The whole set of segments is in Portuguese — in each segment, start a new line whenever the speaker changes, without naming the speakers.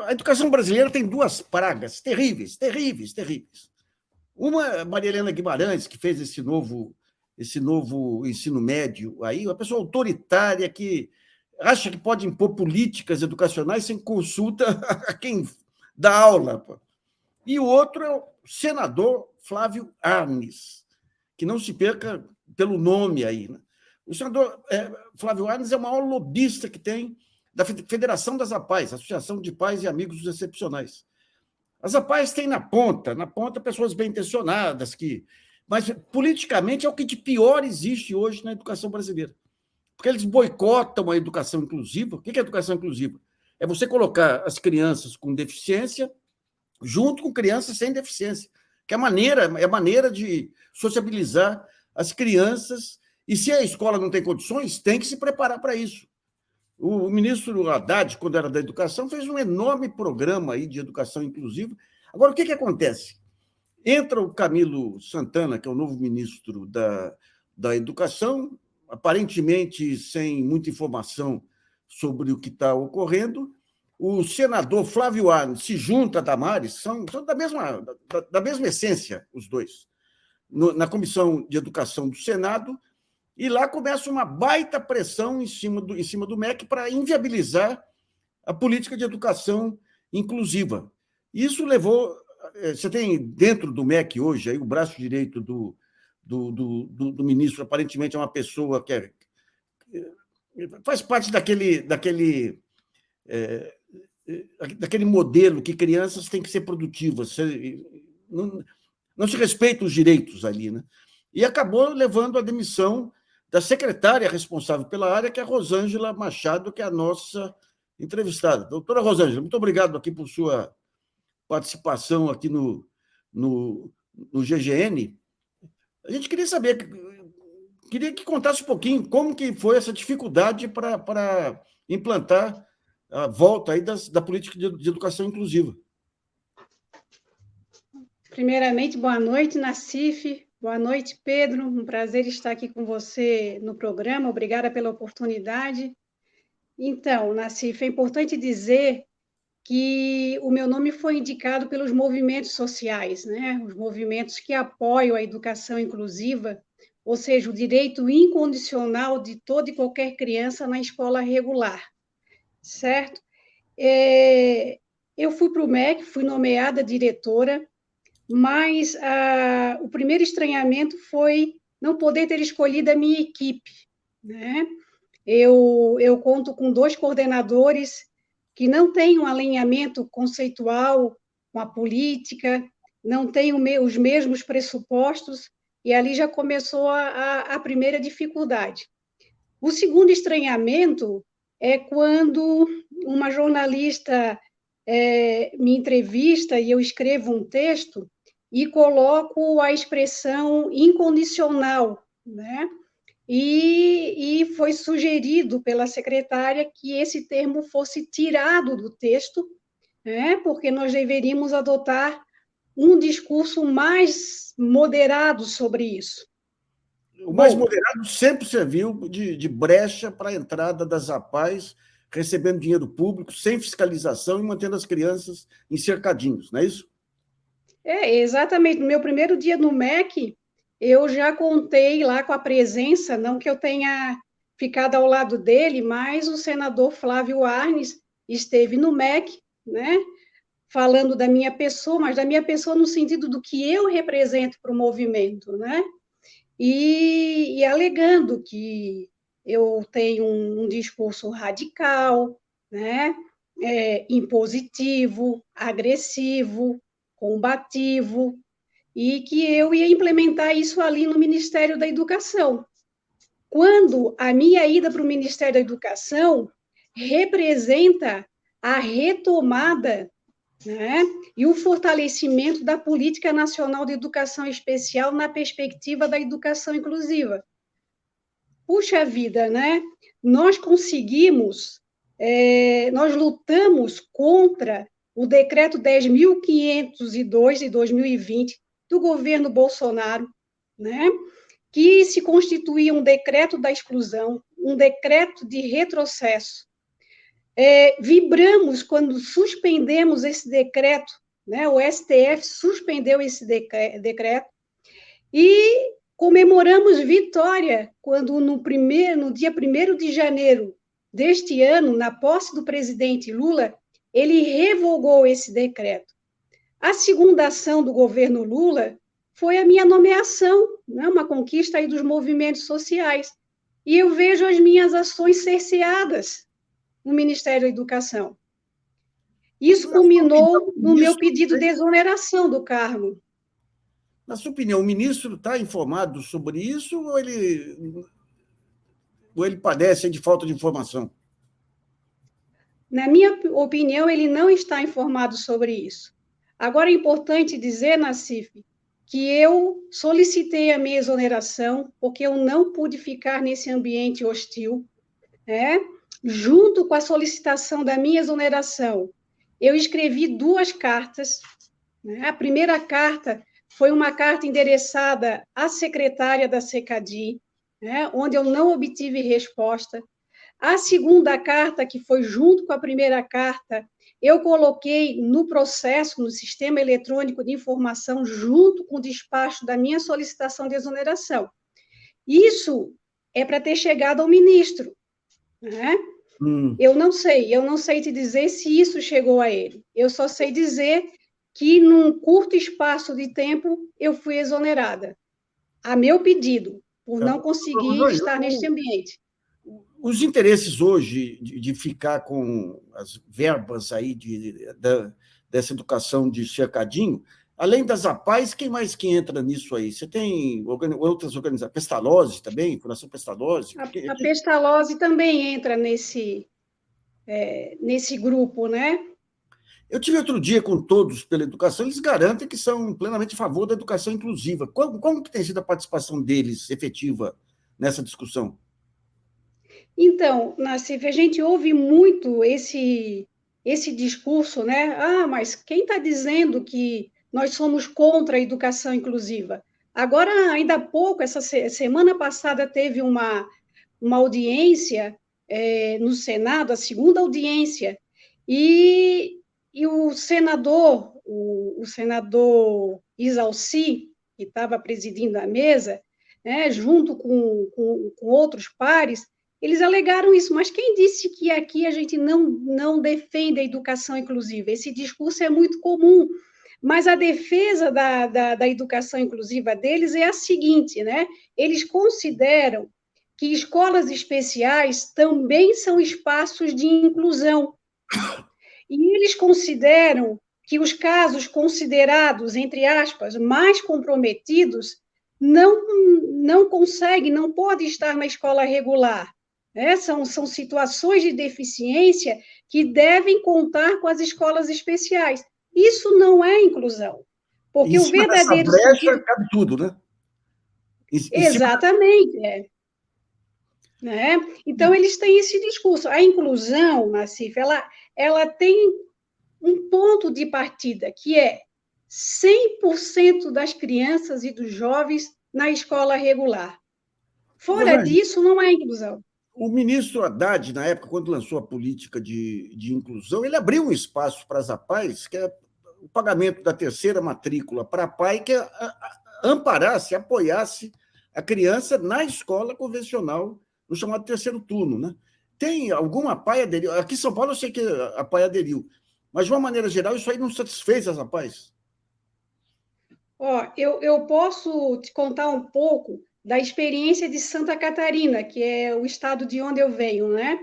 A educação brasileira tem duas pragas terríveis, terríveis, terríveis. Uma, Maria Helena Guimarães, que fez esse novo ensino médio, aí, uma pessoa autoritária que acha que pode impor políticas educacionais sem consulta a quem dá aula. Pô. E o outro é o senador Flávio Arnes, que não se perca pelo nome aí. Né? O senador Flávio Arnes é o maior lobista que tem da Federação das APAES, Associação de Pais e Amigos dos Excepcionais. As APAES têm na ponta pessoas bem-intencionadas, mas politicamente é o que de pior existe hoje na educação brasileira. Porque eles boicotam a educação inclusiva. O que é educação inclusiva? É você colocar as crianças com deficiência junto com crianças sem deficiência, que é a maneira de sociabilizar as crianças, e se a escola não tem condições, tem que se preparar para isso. O ministro Haddad, quando era da educação, fez um enorme programa aí de educação inclusiva. Agora, o que acontece? Entra o Camilo Santana, que é o novo ministro da Educação, aparentemente sem muita informação sobre o que está ocorrendo. O senador Flávio Arnes se junta a Damares, são da mesma essência, os dois, na Comissão de Educação do Senado, e lá começa uma baita pressão em cima do MEC para inviabilizar a política de educação inclusiva. Isso levou... Você tem dentro do MEC hoje, aí, o braço direito do ministro, aparentemente é uma pessoa que faz parte daquele modelo que crianças têm que ser produtivas. Não se respeitam os direitos ali. Né? E acabou levando à demissão da secretária responsável pela área, que é a Rosângela Machado, que é a nossa entrevistada. Doutora Rosângela, muito obrigado aqui por sua participação aqui no GGN. A gente queria saber, queria que contasse um pouquinho como que foi essa dificuldade para implantar a volta aí da política de educação inclusiva.
Primeiramente, boa noite, Nassif. Boa noite, Pedro. Um prazer estar aqui com você no programa. Obrigada pela oportunidade. Então, Nassif, é importante dizer que o meu nome foi indicado pelos movimentos sociais, né? Os movimentos que apoiam a educação inclusiva, ou seja, o direito incondicional de toda e qualquer criança na escola regular, certo? Eu fui para o MEC, fui nomeada diretora, mas o primeiro estranhamento foi não poder ter escolhido a minha equipe, né? Eu conto com 2 coordenadores que não têm um alinhamento conceitual com a política, não têm os mesmos pressupostos, e ali já começou a primeira dificuldade. O segundo estranhamento é quando uma jornalista me entrevista e eu escrevo um texto e coloco a expressão incondicional, né? E foi sugerido pela secretária que esse termo fosse tirado do texto, né? Porque nós deveríamos adotar um discurso mais moderado sobre isso.
O mais moderado sempre serviu de brecha para a entrada das APAES, recebendo dinheiro público, sem fiscalização e mantendo as crianças em cercadinhos, não é isso?
Exatamente. No meu primeiro dia no MEC, eu já contei lá com a presença, não que eu tenha ficado ao lado dele, mas o senador Flávio Arnes esteve no MEC, né, falando da minha pessoa, mas da minha pessoa no sentido do que eu represento para o movimento, né, e alegando que eu tenho um discurso radical, né, impositivo, agressivo, combativo, e que eu ia implementar isso ali no Ministério da Educação. Quando a minha ida para o Ministério da Educação representa a retomada, né, e o fortalecimento da Política Nacional de Educação Especial na perspectiva da educação inclusiva. Puxa vida, né? Nós conseguimos, nós lutamos contra o decreto 10.502 de 2020 do governo Bolsonaro, né? Que se constituía um decreto da exclusão, um decreto de retrocesso. Vibramos quando suspendemos esse decreto, né? O STF suspendeu esse decreto, e comemoramos vitória quando, no dia 1º de janeiro deste ano, na posse do presidente Lula, ele revogou esse decreto. A segunda ação do governo Lula foi a minha nomeação, né? Uma conquista aí dos movimentos sociais. E eu vejo as minhas ações cerceadas no Ministério da Educação. Isso culminou no meu pedido de exoneração do cargo.
Na sua opinião, o ministro está informado sobre isso ou ele padece de falta de informação?
Na minha opinião, ele não está informado sobre isso. Agora, é importante dizer, Nassif, que eu solicitei a minha exoneração porque eu não pude ficar nesse ambiente hostil, né? Junto com a solicitação da minha exoneração, eu escrevi 2 cartas, né? A primeira carta foi uma carta endereçada à secretária da SECADI, né? Onde eu não obtive resposta. A segunda carta, que foi junto com a primeira carta, eu coloquei no processo, no sistema eletrônico de informação, junto com o despacho da minha solicitação de exoneração. Isso é para ter chegado ao ministro, né? Eu não sei te dizer se isso chegou a ele. Eu só sei dizer que, num curto espaço de tempo, eu fui exonerada, a meu pedido, por não conseguir estar neste ambiente.
Os interesses hoje de ficar com as verbas aí dessa educação de cercadinho, além das APAES, quem mais que entra nisso aí? Você tem outras organizações, Pestalozzi também, Fundação Pestalozzi?
A Pestalozzi também entra nesse grupo, né?
Eu tive outro dia com Todos pela Educação, eles garantem que são plenamente a favor da educação inclusiva. Como que tem sido a participação deles efetiva nessa discussão?
Então, Nassif, a gente ouve muito esse discurso, né? Mas quem está dizendo que nós somos contra a educação inclusiva? Agora, ainda há pouco, essa semana passada, teve uma audiência no Senado, a segunda audiência, e o senador, o senador Isalci, que estava presidindo a mesa, né, junto com outros pares, eles alegaram isso, mas quem disse que aqui a gente não defende a educação inclusiva? Esse discurso é muito comum, mas a defesa da educação inclusiva deles é a seguinte, né? Eles consideram que escolas especiais também são espaços de inclusão, e eles consideram que os casos considerados, entre aspas, mais comprometidos, não conseguem, não podem estar na escola regular. São situações de deficiência que devem contar com as escolas especiais. Isso não é inclusão, porque
em
o
cima
verdadeiro
dessa brecha,
sentido...
cabe tudo, né?
Exatamente, né? Então, eles têm esse discurso. A inclusão, Nassif, ela tem um ponto de partida, que é 100% das crianças e dos jovens na escola regular. Fora disso, não há inclusão.
O ministro Haddad, na época, quando lançou a política de inclusão, ele abriu um espaço para as APAES, que é o pagamento da terceira matrícula para a APAE, que amparasse, apoiasse a criança na escola convencional, no chamado terceiro turno. Né? Tem alguma APAE aderiu? Aqui em São Paulo eu sei que a APAE aderiu, mas, de uma maneira geral, isso aí não satisfez as APAES?
Eu posso te contar um pouco da experiência de Santa Catarina, que é o estado de onde eu venho, né?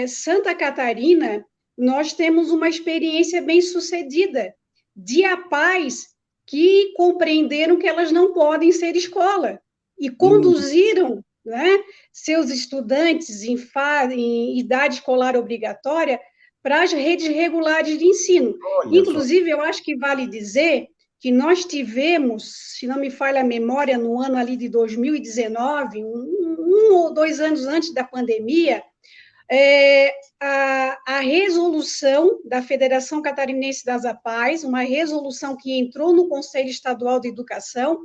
Santa Catarina, nós temos uma experiência bem-sucedida de APAES que compreenderam que elas não podem ser escola e conduziram, né, seus estudantes em idade escolar obrigatória para as redes regulares de ensino. Inclusive, eu acho que vale dizer que nós tivemos, se não me falha a memória, no ano ali de 2019, um ou 2 anos antes da pandemia, a resolução da Federação Catarinense das APAES, uma resolução que entrou no Conselho Estadual de Educação,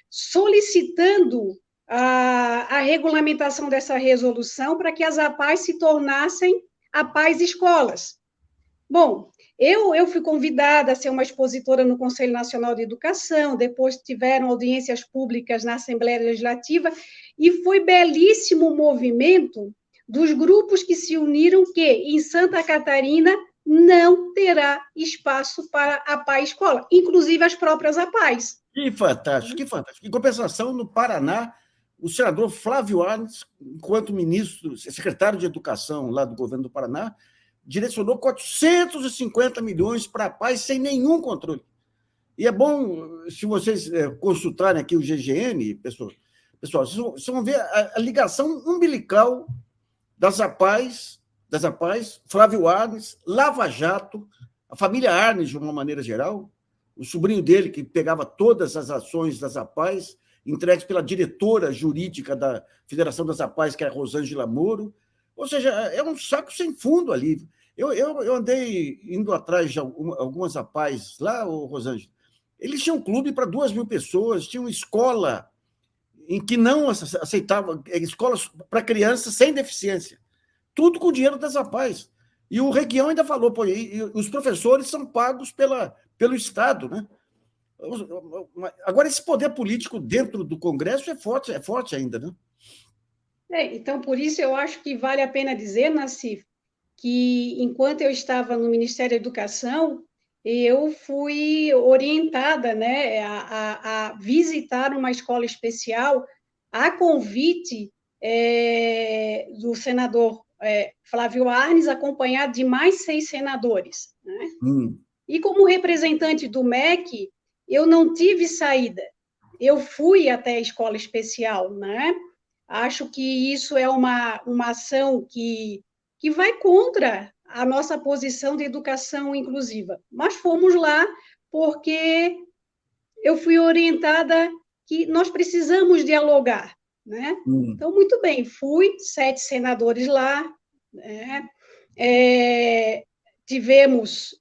solicitando a regulamentação dessa resolução para que as APAES se tornassem a Paz Escolas. Bom, eu fui convidada a ser uma expositora no Conselho Nacional de Educação, depois tiveram audiências públicas na Assembleia Legislativa, e foi belíssimo o movimento dos grupos que se uniram, que em Santa Catarina não terá espaço para a Paz Escola, inclusive as próprias APAES.
Que fantástico, que fantástico. Em compensação, no Paraná, o senador Flávio Arnes, enquanto ministro, secretário de Educação lá do governo do Paraná, direcionou 450 milhões para a paz sem nenhum controle. E é bom, se vocês consultarem aqui o GGN, pessoal, vocês vão ver a ligação umbilical das APAES, Flávio Arnes, Lava Jato, a família Arnes, de uma maneira geral, o sobrinho dele, que pegava todas as ações das APAES, entregues pela diretora jurídica da Federação das APAES, que é a Rosângela Moro. Ou seja, é um saco sem fundo ali. Eu andei indo atrás de algumas APAES lá, Rosângela. Eles tinham um clube para 2.000 pessoas, tinham escola em que não aceitava, escolas para crianças sem deficiência. Tudo com o dinheiro das APAES. E o Requião ainda falou, pô, os professores são pagos pelo Estado, né? Agora, esse poder político dentro do Congresso é forte ainda, né?
Então, por isso, eu acho que vale a pena dizer, Nassif, que enquanto eu estava no Ministério da Educação, eu fui orientada, né, a visitar uma escola especial a convite do senador Flávio Arnes, acompanhado de mais 6 senadores, né? E como representante do MEC, eu não tive saída. Eu fui até a escola especial, né? Acho que isso é uma ação que vai contra a nossa posição de educação inclusiva. Mas fomos lá porque eu fui orientada que nós precisamos dialogar, né? Então, muito bem, fui, 7 senadores lá, né? Tivemos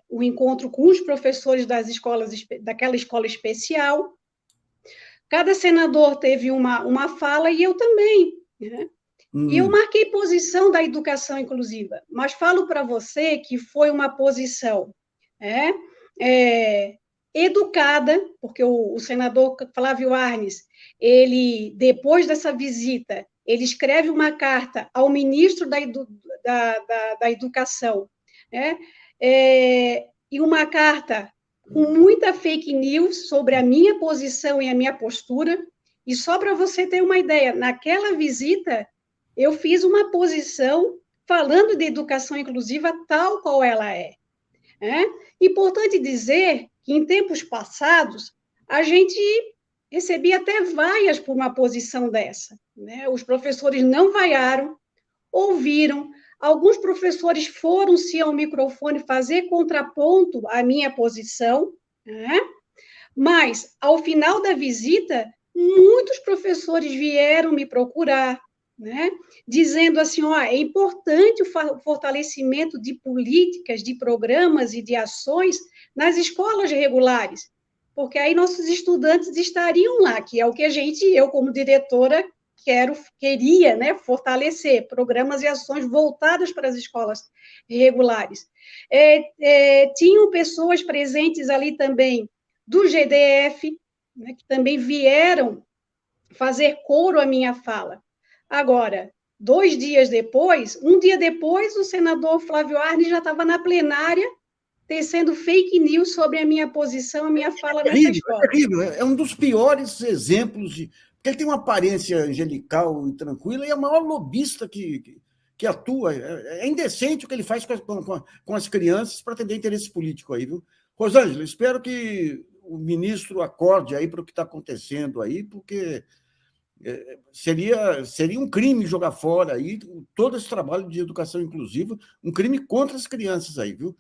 um encontro com os professores daquela escola especial. Cada senador teve uma fala e eu também, né? E eu marquei posição da educação inclusiva, mas falo para você que foi uma posição educada, porque o senador Flávio Arnes, ele, depois dessa visita, ele escreve uma carta ao ministro da Educação, né? E uma carta com muita fake news sobre a minha posição e a minha postura. E só para você ter uma ideia, naquela visita, eu fiz uma posição falando de educação inclusiva tal qual ela é. Importante dizer que, em tempos passados, a gente recebia até vaias por uma posição dessa, né? Os professores não vaiaram, ouviram. Alguns professores foram-se ao microfone fazer contraponto à minha posição, né? Mas, ao final da visita, muitos professores vieram me procurar, né? Dizendo assim, é importante o fortalecimento de políticas, de programas e de ações nas escolas regulares, porque aí nossos estudantes estariam lá, que é o que eu como diretora, queria, né, fortalecer programas e ações voltadas para as escolas regulares. Tinham pessoas presentes ali também do GDF, né, que também vieram fazer coro à minha fala. Agora, um dia depois, o senador Flávio Arnes já estava na plenária tecendo fake news sobre a minha posição, a minha fala nessa escola.
É terrível, é um dos piores exemplos porque ele tem uma aparência angelical e tranquila e é o maior lobista que atua. É indecente o que ele faz com as crianças para atender interesse político aí, viu? Rosângela, espero que o ministro acorde aí para o que está acontecendo aí, porque seria um crime jogar fora aí todo esse trabalho de educação inclusiva, um crime contra as crianças aí, viu?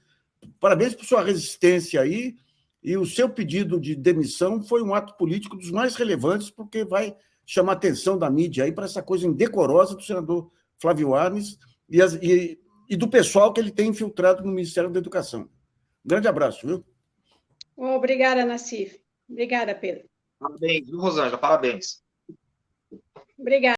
Parabéns por sua resistência aí, e o seu pedido de demissão foi um ato político dos mais relevantes, porque vai chamar a atenção da mídia aí para essa coisa indecorosa do senador Flávio Arnes e do pessoal que ele tem infiltrado no Ministério da Educação. Um grande abraço, viu?
Obrigada, Nassif. Obrigada, Pedro.
Parabéns, viu, Rosângela? Parabéns.
Obrigada.